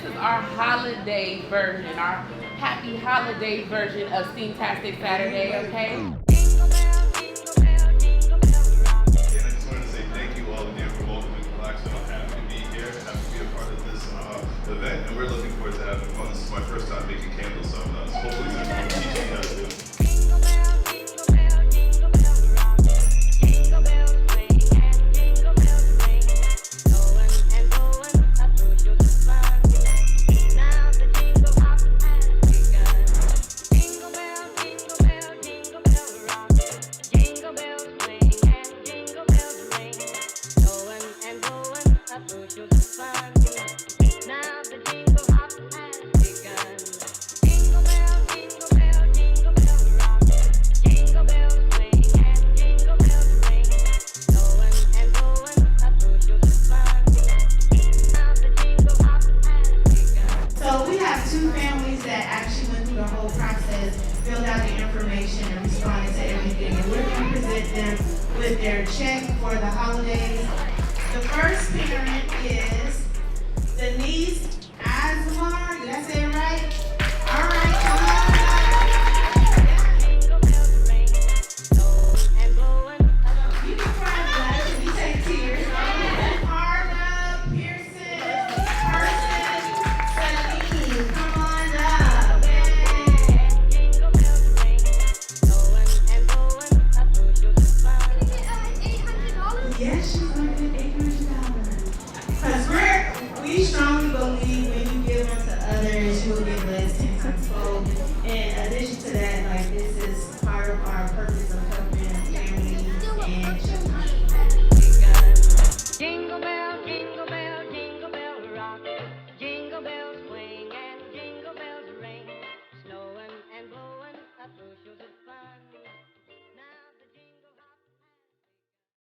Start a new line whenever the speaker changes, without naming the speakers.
is our holiday version, our happy holiday version of STEAMtastic Saturday, okay?
And I just wanted to say thank you all again for welcoming Blackstone. I'm happy to be here, happy to be a part of this event, and we're looking forward to having fun. This is my first time making candles, so hopefully someone will teach me how to do it.
Two families that actually went through the whole process, filled out the information and responded to everything. And we're going to present them with their check for the holidays. The first parent is Denise Asmar. Did I say it right? All right, come on. You can cry, guys, if you take tears. Arna Pearson, come on up. Yes, she's gonna get $800. Because we strongly believe when you give unto others, you will get blessed 10 times fold. In addition to that, like this is part of our purpose of helping families and children.